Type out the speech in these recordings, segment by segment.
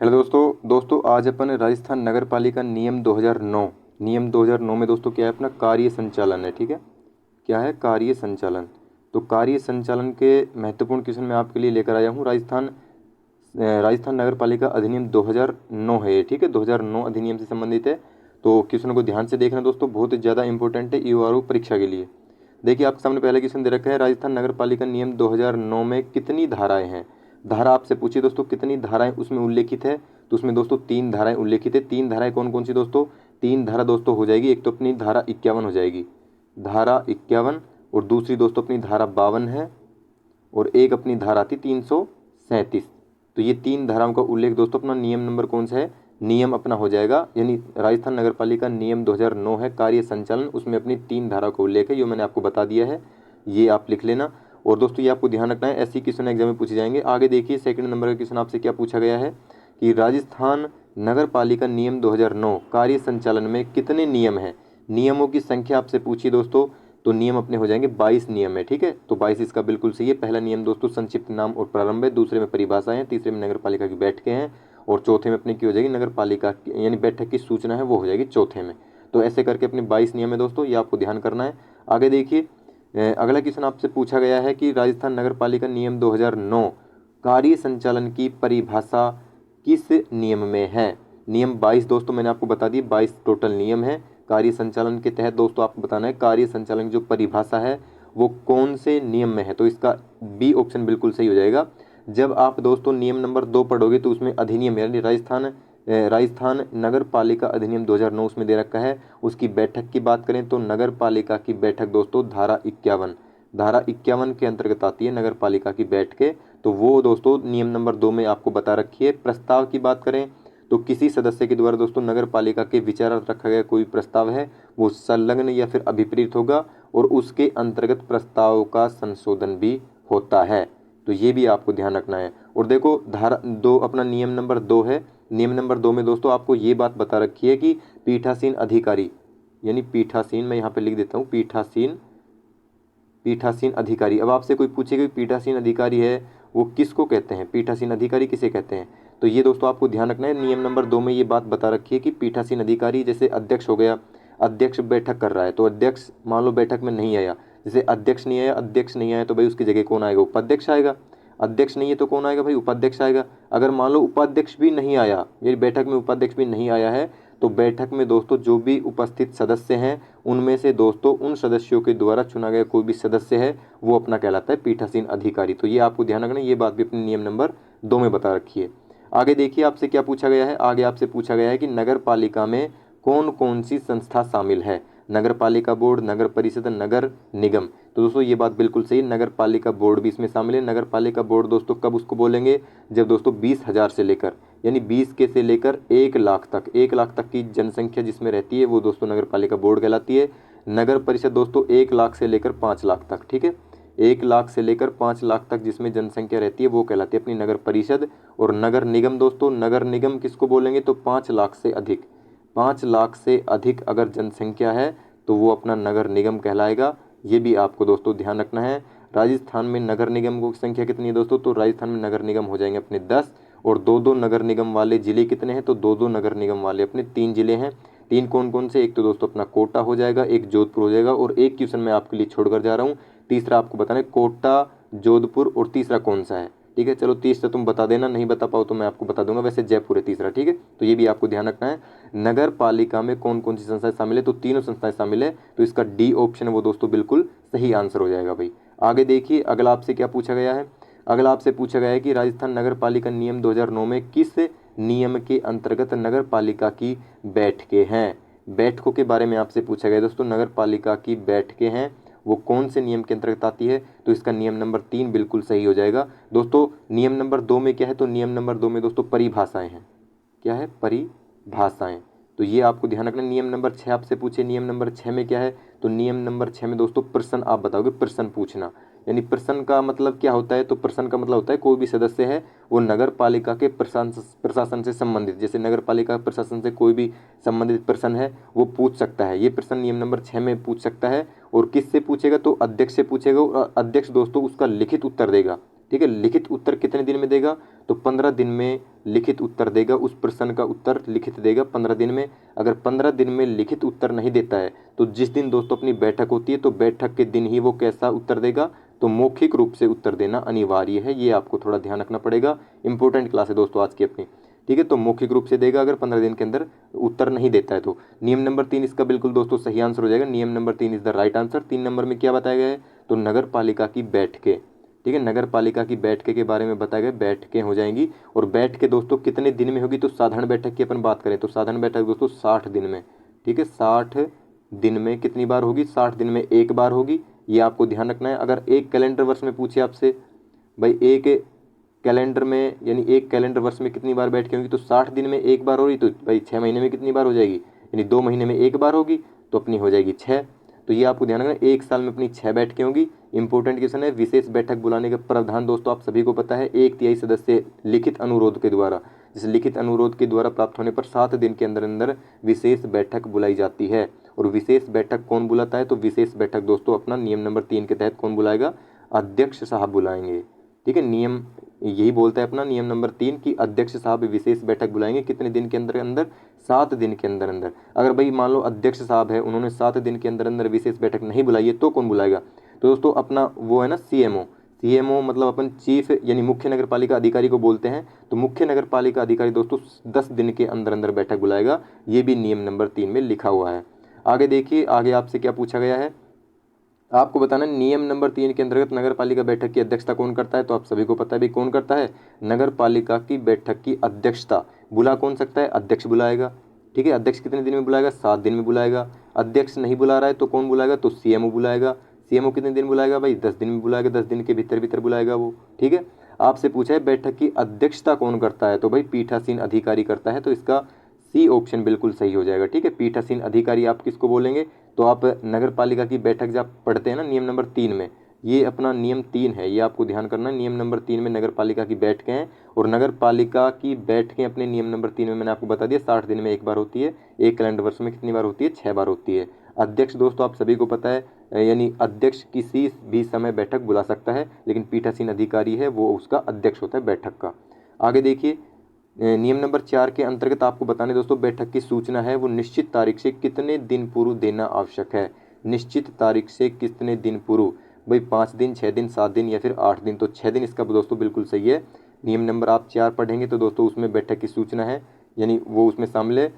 Hello दोस्तों आज अपन राजस्थान नगर पालिका नियम 2009 में दोस्तों क्या है अपना कार्य संचालन है। ठीक है, क्या है कार्य संचालन। तो कार्य संचालन के महत्वपूर्ण क्वेश्चन मैं आपके लिए लेकर आया हूँ। राजस्थान नगर पालिका अधिनियम 2009 है ये। ठीक है, 2009 अधिनियम से संबंधित है। तो क्वेश्चन को ध्यान से देखना दोस्तों, बहुत ज़्यादा इंपॉर्टेंट है यूआरओ परीक्षा के लिए। देखिए आपके सामने पहला क्वेश्चन दे रखा है, राजस्थान नगर पालिका नियम 2009 में कितनी धाराएं हैं। धारा आपसे पूछिए दोस्तों कितनी धाराएं उसमें उल्लेखित है। तो उसमें दोस्तों 3 धाराएं उल्लेखित है। 3 धाराएं कौन कौन सी दोस्तों? 3 धारा दोस्तों हो जाएगी, एक तो अपनी धारा 51 हो जाएगी, धारा 51, और दूसरी दोस्तों अपनी धारा 52 है, और एक अपनी धारा थी 337। तो ये 3 धाराओं का उल्लेख दोस्तों अपना नियम नंबर कौन सा है, नियम अपना हो जाएगा, यानी राजस्थान नगर पालिका नियम 2009 है कार्य संचालन, उसमें अपनी 3 धाराओं का उल्लेख है। ये मैंने आपको बता दिया है, ये आप लिख लेना। और दोस्तों ये आपको ध्यान रखना है, ऐसी क्वेश्चन एग्जाम में पूछे जाएंगे। आगे देखिए सेकंड नंबर का क्वेश्चन आपसे क्या पूछा गया है कि राजस्थान नगर पालिका नियम 2009 कार्य संचालन में कितने नियम हैं। नियमों की संख्या आपसे पूछी दोस्तों, तो नियम अपने हो जाएंगे 22 नियम है। ठीक है, तो 22 इसका बिल्कुल सही है। पहला नियम दोस्तों संक्षिप्त नाम और प्रारंभ है, दूसरे में परिभाषाएं हैं, तीसरे में नगर पालिका की बैठकें हैं, और चौथे में अपनी की हो जाएगी नगर पालिका यानी बैठक की सूचना है वो हो जाएगी चौथे में। तो ऐसे करके अपने 22 नियम है दोस्तों, ये आपको ध्यान करना है। आगे देखिए अगला क्वेश्चन आपसे पूछा गया है कि राजस्थान नगर पालिका नियम 2009 कार्य संचालन की परिभाषा किस नियम में है। नियम 22 दोस्तों मैंने आपको बता दी, 22 टोटल नियम है कार्य संचालन के तहत। दोस्तों आपको बताना है कार्य संचालन की जो परिभाषा है वो कौन से नियम में है। तो इसका बी ऑप्शन बिल्कुल सही हो जाएगा। जब आप दोस्तों नियम नंबर 2 पढ़ोगे तो उसमें अधिनियम यानी राजस्थान नगर पालिका अधिनियम 2009 उसमें दे रखा है। उसकी बैठक की बात करें तो नगर पालिका की बैठक दोस्तों धारा 51 के अंतर्गत आती है नगर पालिका की बैठकें। तो वो दोस्तों नियम नंबर 2 में आपको बता रखी है। प्रस्ताव की बात करें तो किसी सदस्य के द्वारा दोस्तों नगर पालिका के विचारार्थ रखा गया कोई प्रस्ताव है वो संलग्न या फिर अभिप्रेत होगा, और उसके अंतर्गत प्रस्ताव का संशोधन भी होता है। तो ये भी आपको ध्यान रखना है। और देखो धारा 2 अपना नियम नंबर 2 है। नियम नंबर 2 में दोस्तों आपको ये बात बता रखी है कि पीठासीन अधिकारी यानी पीठासीन, मैं यहाँ पे लिख देता हूँ पीठासीन अधिकारी। अब आपसे कोई पूछेगा कि पीठासीन अधिकारी है वो किसको कहते हैं, पीठासीन अधिकारी किसे कहते हैं। तो ये दोस्तों आपको ध्यान रखना है, नियम नंबर 2 में ये बात बता रखी है कि पीठासीन अधिकारी जैसे अध्यक्ष हो गया, अध्यक्ष बैठक कर रहा है तो अध्यक्ष मान लो बैठक में नहीं आया, जैसे अध्यक्ष नहीं आया तो भाई उसकी जगह कौन आएगा, उपाध्यक्ष आएगा। अध्यक्ष नहीं है तो कौन आएगा भाई, उपाध्यक्ष आएगा। अगर मान लो उपाध्यक्ष भी नहीं आया, ये बैठक में उपाध्यक्ष भी नहीं आया है, तो बैठक में दोस्तों जो भी उपस्थित सदस्य हैं उनमें से दोस्तों उन सदस्यों के द्वारा चुना गया कोई भी सदस्य है वो अपना कहलाता है पीठासीन अधिकारी। तो ये आपको ध्यान रखना, ये बात भी अपने नियम नंबर 2 में बता रखी है। आगे देखिए आपसे क्या पूछा गया है, आगे आपसे पूछा गया है कि नगर पालिका में कौन कौन सी संस्था शामिल है। नगर पालिका बोर्ड, नगर परिषद, नगर निगम। तो दोस्तों ये बात बिल्कुल सही, नगर पालिका बोर्ड भी इसमें शामिल है। नगर पालिका बोर्ड दोस्तों कब उसको बोलेंगे, जब दोस्तों 20,000 से लेकर यानी 20 के से लेकर 1 लाख तक, 1 लाख तक की जनसंख्या जिसमें रहती है वो दोस्तों नगर पालिका बोर्ड कहलाती है। नगर परिषद दोस्तों 1 लाख से लेकर 5 लाख तक, ठीक है, 1 लाख से लेकर 5 लाख तक जिसमें जनसंख्या रहती है वो कहलाती है अपनी नगर परिषद। और नगर निगम दोस्तों, नगर निगम किसको बोलेंगे, तो 5 लाख से अधिक, 5 लाख से अधिक अगर जनसंख्या है तो वो अपना नगर निगम कहलाएगा। ये भी आपको दोस्तों ध्यान रखना है। राजस्थान में नगर निगम की संख्या कितनी है दोस्तों, तो राजस्थान में नगर निगम हो जाएंगे अपने 10, और 2-2 नगर निगम वाले जिले कितने हैं, तो 2-2 नगर निगम वाले अपने 3 जिले हैं। 3 कौन कौन से, एक तो दोस्तों अपना कोटा हो जाएगा, एक जोधपुर हो जाएगा, और एक क्वेश्चन मैं आपके लिए छोड़कर जा रहा हूँ, तीसरा आपको बताना है कोटा, जोधपुर और तीसरा कौन सा है। ठीक है, चलो तीसरा तुम बता देना, नहीं बता पाओ तो मैं आपको बता दूंगा, वैसे जयपुर है तीसरा। ठीक है, तो ये भी आपको ध्यान रखना है। नगर पालिका में कौन कौन सी संस्थाएं शामिल है, तो तीनों संस्थाएं शामिल है। तो इसका डी ऑप्शन है वो दोस्तों बिल्कुल सही आंसर हो जाएगा भाई। आगे देखिए अगला आपसे क्या पूछा गया है, अगला आपसे पूछा गया है कि राजस्थान नगर पालिका नियम 2009 में किस नियम के अंतर्गत नगर पालिका की बैठकें हैं। बैठकों के बारे में आपसे पूछा गया दोस्तों, नगर पालिका की बैठकें हैं वो कौन से नियम के अंतर्गत आती है, तो इसका नियम नंबर 3 बिल्कुल सही हो जाएगा दोस्तों। नियम नंबर 2 में क्या है, तो नियम नंबर 2 में दोस्तों परिभाषाएं हैं। क्या है, परिभाषाएं। तो ये आपको ध्यान रखना। नियम नंबर 6 आपसे पूछे, नियम नंबर 6 में क्या है, तो नियम नंबर 6 में दोस्तों प्रश्न आप बताओगे, प्रश्न पूछना, यानी प्रश्न का मतलब क्या होता है, तो प्रश्न का मतलब होता है कोई भी सदस्य है वो नगर पालिका के प्रशासन से संबंधित, जैसे नगर पालिका प्रशासन से कोई भी संबंधित प्रश्न है वो पूछ सकता है। ये प्रश्न नियम नंबर 6 में पूछ सकता है। और किससे पूछेगा, तो अध्यक्ष से पूछेगा, और अध्यक्ष दोस्तों उसका लिखित उत्तर देगा। ठीक है, लिखित उत्तर कितने दिन में देगा, तो 15 दिन में लिखित उत्तर देगा, उस प्रश्न का उत्तर लिखित देगा 15 दिन में। अगर 15 दिन में लिखित उत्तर नहीं देता है तो जिस दिन दोस्तों अपनी बैठक होती है तो बैठक के दिन ही वो कैसा उत्तर देगा, तो मौखिक रूप से उत्तर देना अनिवार्य है। ये आपको थोड़ा ध्यान रखना पड़ेगा, इंपॉर्टेंट क्लास है दोस्तों आज की अपनी, ठीक है। तो मौखिक रूप से देगा अगर 15 दिन के अंदर उत्तर नहीं देता है तो। नियम नंबर 3 इसका बिल्कुल दोस्तों सही आंसर हो जाएगा। नियम number 3 is the right answer. 3 number में क्या बताया गया है, तो नगर पालिका की बैठकें, ठीक है, नगर पालिका की बैठकें के बारे में बताया गया। बैठकें हो जाएंगी और बैठकें दोस्तों कितने दिन में होगी, तो साधारण बैठक की अपन बात करें तो साधारण बैठक दोस्तों 60 दिन में, ठीक है, 60 दिन में कितनी बार होगी, 60 दिन में एक बार होगी। ये आपको ध्यान रखना है। अगर एक कैलेंडर वर्ष में पूछे आपसे भाई एक कैलेंडर में यानी एक कैलेंडर वर्ष में कितनी बार बैठकें होंगी, तो 60 दिन में एक बार हो रही, तो भाई 6 महीने में कितनी बार हो जाएगी, यानी 2 महीने में एक बार होगी, तो अपनी हो जाएगी 6। तो ये आपको ध्यान रखना, एक साल में अपनी 6 बैठकें होंगी। इंपॉर्टेंट क्वेश्चन है। विशेष बैठक बुलाने का प्रावधान दोस्तों आप सभी को पता है, 1/3 सदस्य लिखित अनुरोध के द्वारा, जिस लिखित अनुरोध के द्वारा प्राप्त होने पर 7 दिन के अंदर अंदर विशेष बैठक बुलाई जाती है। और विशेष बैठक कौन बुलाता है, तो विशेष बैठक दोस्तों अपना नियम नंबर 3 के तहत कौन बुलाएगा, अध्यक्ष साहब बुलाएंगे, ठीक है। नियम यही बोलता है अपना नियम नंबर 3 की अध्यक्ष साहब विशेष बैठक बुलाएंगे कितने दिन के अंदर अंदर, 7 दिन के अंदर अंदर। अगर भाई मान लो अध्यक्ष साहब है, उन्होंने 7 दिन के अंदर अंदर विशेष बैठक नहीं बुलाई है तो कौन बुलाएगा, तो दोस्तों अपना वो है ना सीएमओ। सीएमओ मतलब अपन चीफ यानी मुख्य नगर पालिका अधिकारी को बोलते हैं। तो मुख्य नगर पालिका अधिकारी दोस्तों 10 दिन के अंदर अंदर बैठक बुलाएगा। ये भी नियम नंबर 3 में लिखा हुआ है। आगे देखिए, आगे आपसे क्या पूछा गया है, आपको बताना नियम नंबर 3 के अंतर्गत नगर पालिका बैठक की अध्यक्षता कौन करता है, तो आप सभी को पता है भाई कौन करता है, नगर पालिका की बैठक की अध्यक्षता बुला कौन सकता है, अध्यक्ष बुलाएगा, ठीक है। अध्यक्ष कितने दिन में बुलाएगा, 7 दिन में बुलाएगा। अध्यक्ष नहीं बुला रहा है तो कौन बुलाएगा, तो सीएमओ बुलाएगा। सीएमओ कितने दिन बुलाएगा भाई, 10 दिन में बुलाएगा, 10 दिन के भीतर भीतर बुलाएगा वो, ठीक है। आपसे पूछा है बैठक की अध्यक्षता कौन करता है, तो भाई पीठासीन अधिकारी करता है। तो इसका सी ऑप्शन बिल्कुल सही हो जाएगा, ठीक है। पीठासीन अधिकारी आप किसको बोलेंगे, तो आप नगर पालिका की बैठक जब पढ़ते हैं ना नियम नंबर 3 में, ये अपना नियम 3 है, ये आपको ध्यान करना है। नियम नंबर 3 में नगर पालिका की बैठकें हैं और नगर पालिका की बैठकें अपने नियम नंबर 3 में मैंने आपको बता दिया 60 दिन में एक बार होती है। एक कैलेंडर वर्ष में कितनी बार होती है, 6 बार होती है। अध्यक्ष दोस्तों आप सभी को पता है, यानी अध्यक्ष किसी भी समय बैठक बुला सकता है, लेकिन पीठासीन अधिकारी है वो उसका अध्यक्ष होता है बैठक का। आगे देखिए, नियम नंबर 4 के अंतर्गत आपको बताने दोस्तों बैठक की सूचना है वो निश्चित तारीख से कितने दिन पूर्व देना आवश्यक है। निश्चित तारीख से कितने दिन पूर्व, भाई 5 दिन, 6 दिन, 7 दिन या फिर 8 दिन, तो 6 दिन इसका दोस्तों बिल्कुल सही है। नियम नंबर आप 4 पढ़ेंगे तो दोस्तों उसमें बैठक की सूचना है यानी वो उसमें शामिल है।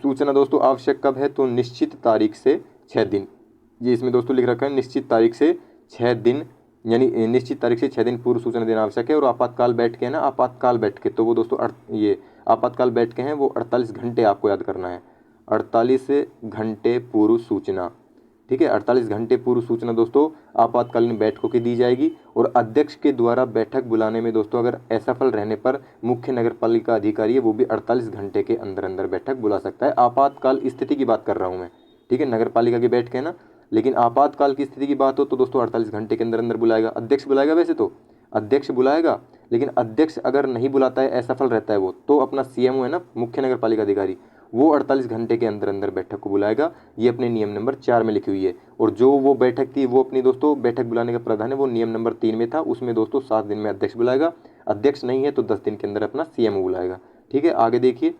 सूचना दोस्तों आवश्यक कब है, तो निश्चित तारीख से 6 दिन, ये इसमें दोस्तों लिख रखा है निश्चित तारीख से 6 दिन, यानी निश्चित तारीख से 6 दिन पूर्व सूचना देना आवश्यक है। और आपातकाल बैठकें ना, आपातकाल बैठकें तो वो दोस्तों ये आपातकाल बैठकें हैं वो 48 घंटे आपको याद करना है, 48 घंटे पूर्व सूचना, ठीक है। 48 घंटे पूर्व सूचना दोस्तों आपातकालीन बैठकों की दी जाएगी। और अध्यक्ष के द्वारा बैठक बुलाने में दोस्तों अगर असफल रहने पर मुख्य नगर पालिका अधिकारी है वो भी 48 घंटे के अंदर अंदर बैठक बुला सकता है। आपातकाल स्थिति की बात कर रहा हूँ मैं, ठीक है, नगर पालिका की बैठक है ना, लेकिन आपातकाल की स्थिति की बात हो तो दोस्तों 48 घंटे के अंदर अंदर बुलाएगा। अध्यक्ष बुलाएगा, वैसे तो अध्यक्ष बुलाएगा, लेकिन अध्यक्ष अगर नहीं बुलाता है, असफल रहता है वो, तो अपना सीएमओ है ना मुख्य नगर पालिका अधिकारी, वो 48 घंटे के अंदर अंदर बैठक को बुलाएगा। ये अपने नियम नंबर 4 में लिखी हुई है। और जो वो बैठक थी वो अपनी दोस्तों बैठक बुलाने का प्रावधान है वो नियम नंबर 3 में था, उसमें दोस्तों 7 दिन में अध्यक्ष बुलाएगा। अध्यक्ष नहीं है तो 10 दिन के अंदर अपना सीएमओ बुलाएगा, ठीक है। आगे देखिए,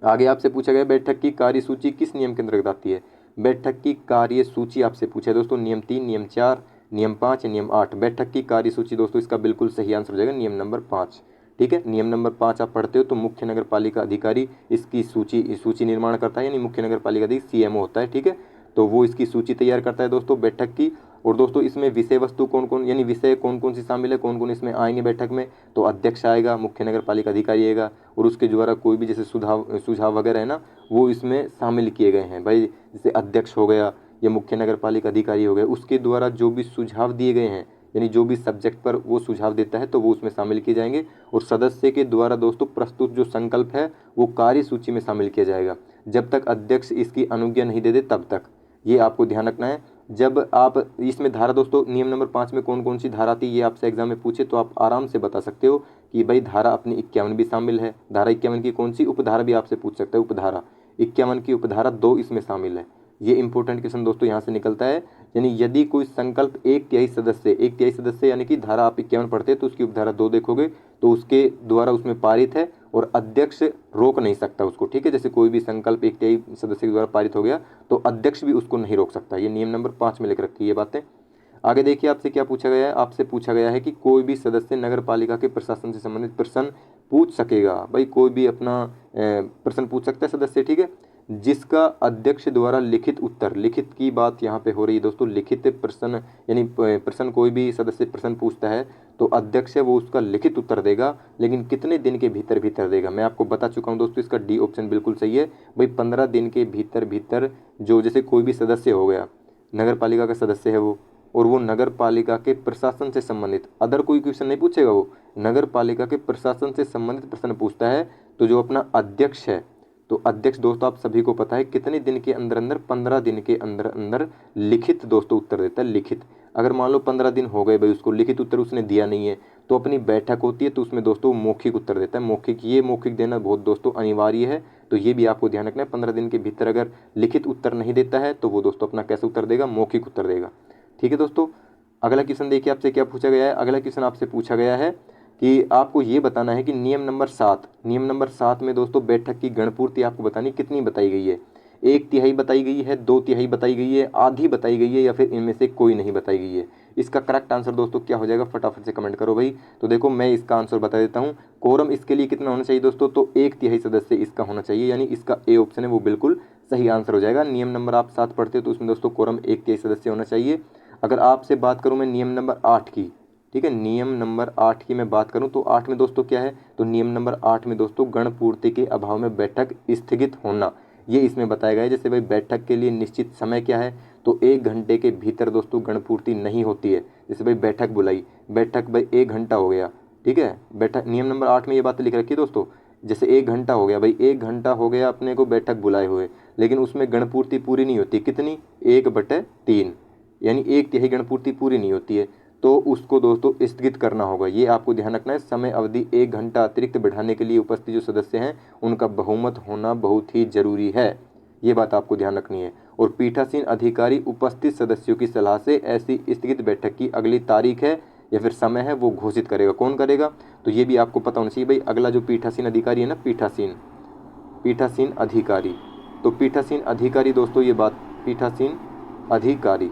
आगे आपसे पूछा गया बैठक की कार्यसूची किस नियम के अंतर्गत आती है। बैठक की कार्यसूची आपसे पूछा है दोस्तों नियम 3, नियम 4, नियम 5 या नियम 8। बैठक की कार्यसूची दोस्तों इसका बिल्कुल सही आंसर हो जाएगा नियम नंबर 5, ठीक है। नियम नंबर 5 आप पढ़ते हो तो मुख्य नगर पालिका अधिकारी इसकी सूची निर्माण करता है, यानी मुख्य नगर पालिका अधिकारी सीएमओ होता है, ठीक है। तो वो इसकी सूची तैयार करता है दोस्तों बैठक की। और दोस्तों इसमें विषय वस्तु कौन कौन यानी विषय कौन कौन सी शामिल है, कौन कौन इसमें आएंगे बैठक में, तो अध्यक्ष आएगा, मुख्य नगर पालिका अधिकारी आएगा और उसके द्वारा कोई भी जैसे सुझाव वगैरह है ना वो इसमें शामिल किए गए हैं। भाई जैसे अध्यक्ष हो गया या मुख्य नगर पालिका अधिकारी हो गया, उसके द्वारा जो भी सुझाव दिए गए हैं यानी जो भी सब्जेक्ट पर वो सुझाव देता है तो वो उसमें शामिल किए जाएंगे। और सदस्य के द्वारा दोस्तों प्रस्तुत जो संकल्प है वो कार्य सूची में शामिल किया जाएगा, जब तक अध्यक्ष इसकी अनुज्ञा नहीं दे दे तब तक। ये आपको ध्यान रखना है। जब आप इसमें धारा दोस्तों नियम नंबर 5 में कौन कौन सी धारा आती है ये आपसे एग्जाम में पूछे तो आप आराम से बता सकते हो कि भाई धारा अपनी 51 भी शामिल है। धारा 51 की कौन सी उपधारा भी आपसे पूछ सकते हैं, उपधारा 51 की उपधारा 2 इसमें शामिल है। ये इंपॉर्टेंट क्वेश्चन दोस्तों यहाँ से निकलता है। यानी यदि कोई संकल्प एक तिहाई सदस्य यानी कि धारा आप 51 पढ़ते हैं तो उसकी उपधारा 2 देखोगे तो उसके द्वारा उसमें पारित है और अध्यक्ष रोक नहीं सकता उसको, ठीक है। जैसे कोई भी संकल्प एक तिहाई सदस्य के द्वारा पारित हो गया तो अध्यक्ष भी उसको नहीं रोक सकता। ये नियम नंबर 5 में लिख रखी है ये बातें। आगे देखिए आपसे क्या पूछा गया है, आपसे पूछा गया है कि कोई भी सदस्य नगर पालिका के प्रशासन से संबंधित प्रश्न पूछ सकेगा। भाई कोई भी अपना प्रश्न पूछ सकता है सदस्य, ठीक है, जिसका अध्यक्ष द्वारा लिखित उत्तर, लिखित की बात यहाँ पे हो रही है दोस्तों, लिखित प्रश्न यानी प्रश्न कोई भी सदस्य प्रश्न पूछता है तो अध्यक्ष है वो उसका लिखित उत्तर देगा, लेकिन कितने दिन के भीतर भीतर देगा। मैं आपको बता चुका हूँ दोस्तों, इसका डी ऑप्शन बिल्कुल सही है। भाई 15 दिन के भीतर भीतर जो, जैसे कोई भी सदस्य हो गया, नगर पालिका का सदस्य है वो, और वो नगर पालिका के प्रशासन से संबंधित अदर कोई क्वेश्चन नहीं पूछेगा, वो नगर पालिका के प्रशासन से संबंधित प्रश्न पूछता है तो जो अपना अध्यक्ष है, तो अध्यक्ष दोस्तों आप सभी को पता है कितने दिन के अंदर अंदर, 15 दिन के अंदर अंदर लिखित दोस्तों उत्तर देता है, लिखित। अगर मान लो 15 दिन हो गए भाई उसको लिखित उत्तर उसने दिया नहीं है तो अपनी बैठक होती है तो उसमें दोस्तों मौखिक उत्तर देता है। मौखिक, ये मौखिक देना बहुत दोस्तों अनिवार्य है, तो ये भी आपको ध्यान रखना है। 15 दिन के भीतर अगर लिखित उत्तर नहीं देता है तो वो दोस्तों अपना कैसे उत्तर देगा, मौखिक उत्तर देगा, ठीक है दोस्तों। अगला क्वेश्चन देखिए आपसे क्या पूछा गया है। अगला क्वेश्चन आपसे पूछा गया है कि आपको ये बताना है कि नियम नंबर 7 में दोस्तों बैठक की गणपूर्ति आपको बतानी कितनी बताई गई है। 1/3 बताई गई है, 2/3 बताई गई है, आधी बताई गई है, या फिर इनमें से कोई नहीं बताई गई है। इसका करेक्ट आंसर दोस्तों क्या हो जाएगा, फटाफट से कमेंट करो भाई। तो देखो मैं इसका आंसर बता देता हूँ। कोरम इसके लिए कितना होना चाहिए दोस्तों, तो 1/3 सदस्य इसका होना चाहिए, यानी इसका ए ऑप्शन है वो बिल्कुल सही आंसर हो जाएगा। नियम नंबर आप 7 पढ़ते हो तो उसमें दोस्तों कोरम 1/3 सदस्य होना चाहिए। अगर आपसे बात करूं मैं नियम नंबर 8 की, ठीक है, नियम नंबर 8 की मैं बात करूं तो 8 में दोस्तों क्या है, तो नियम नंबर 8 में दोस्तों गणपूर्ति के अभाव में बैठक स्थगित होना, ये इसमें बताया गया है। जैसे भाई बैठक के लिए निश्चित समय क्या है, तो 1 घंटे के भीतर दोस्तों गणपूर्ति नहीं होती है। जैसे भाई बैठक बुलाई, बैठक भाई 1 घंटा हो गया, ठीक है, बैठक नियम नंबर 8 में ये बात लिख रखी है दोस्तों। जैसे 1 घंटा हो गया, भाई 1 घंटा हो गया अपने को बैठक बुलाए हुए, लेकिन उसमें गणपूर्ति पूरी नहीं होती, कितनी, 1/3, यानी 1/3 गणपूर्ति पूरी नहीं होती है, तो उसको दोस्तों स्थगित करना होगा। ये आपको ध्यान रखना है। समय अवधि 1 घंटा अतिरिक्त बढ़ाने के लिए उपस्थित जो सदस्य हैं उनका बहुमत होना बहुत ही जरूरी है, ये बात आपको ध्यान रखनी है। और पीठासीन अधिकारी उपस्थित सदस्यों की सलाह से ऐसी स्थगित बैठक की अगली तारीख है या फिर समय है वो घोषित करेगा। कौन करेगा, तो ये भी आपको पता होना चाहिए। भाई अगला जो पीठासीन अधिकारी है ना, पीठासीन अधिकारी, तो पीठासीन अधिकारी दोस्तों ये बात, पीठासीन अधिकारी,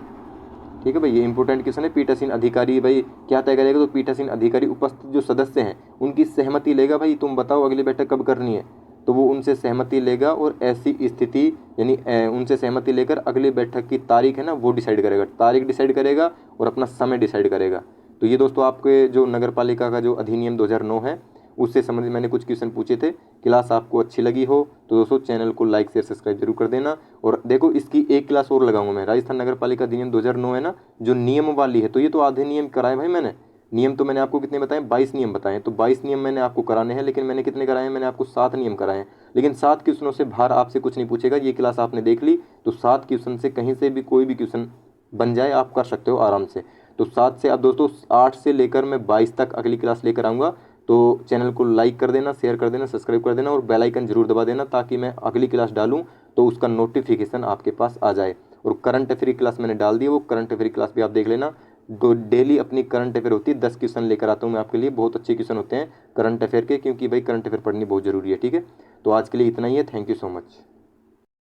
ठीक है भाई, ये इंपॉर्टेंट क्वेश्चन है। पीठासीन अधिकारी भाई क्या तय करेगा, तो पीठासीन अधिकारी उपस्थित जो सदस्य हैं उनकी सहमति लेगा। भाई तुम बताओ अगली बैठक कब करनी है, तो वो उनसे सहमति लेगा और ऐसी स्थिति यानी उनसे सहमति लेकर अगली बैठक की तारीख है ना वो डिसाइड करेगा, तारीख डिसाइड करेगा और अपना समय डिसाइड करेगा। तो ये दोस्तों आपके जो नगर पालिका का जो अधिनियम 2009 है उससे संबंधित मैंने कुछ क्वेश्चन पूछे थे। क्लास आपको अच्छी लगी हो तो दोस्तों चैनल को लाइक शेयर सब्सक्राइब जरूर कर देना। और देखो इसकी एक क्लास और लगाऊंगा मैं, राजस्थान नगर पालिका अधिनियम 2009 है ना जो नियम वाली है, तो ये तो आधे नियम कराए भाई मैंने। नियम तो मैंने आपको कितने बताए, 22 नियम बताए, तो 22 नियम मैंने आपको कराने हैं, लेकिन मैंने कितने कराए हैं, मैंने आपको 7 नियम कराए हैं। लेकिन 7 क्वेश्चनों से बाहर आपसे कुछ नहीं पूछेगा। ये क्लास आपने देख ली तो 7 क्वेश्चन से कहीं से भी कोई भी क्वेश्चन बन जाए आप कर सकते हो आराम से। तो 7 से अब दोस्तों 8 से लेकर मैं 22 तक अगली क्लास लेकर आऊँगा। तो चैनल को लाइक कर देना, शेयर कर देना, सब्सक्राइब कर देना और बेल आइकन जरूर दबा देना ताकि मैं अगली क्लास डालूं तो उसका नोटिफिकेशन आपके पास आ जाए। और करंट अफेयर क्लास मैंने डाल दी है, वो करंट अफेयर क्लास भी आप देख लेना। तो डेली अपनी करंट अफेयर होती है, 10 क्वेश्चन लेकर आता हूँ मैं आपके लिए, बहुत अच्छे क्वेश्चन होते हैं करंट अफेयर के, क्योंकि भाई करंट अफेयर पढ़नी बहुत जरूरी है, ठीक है। तो आज के लिए इतना ही है, थैंक यू सो मच।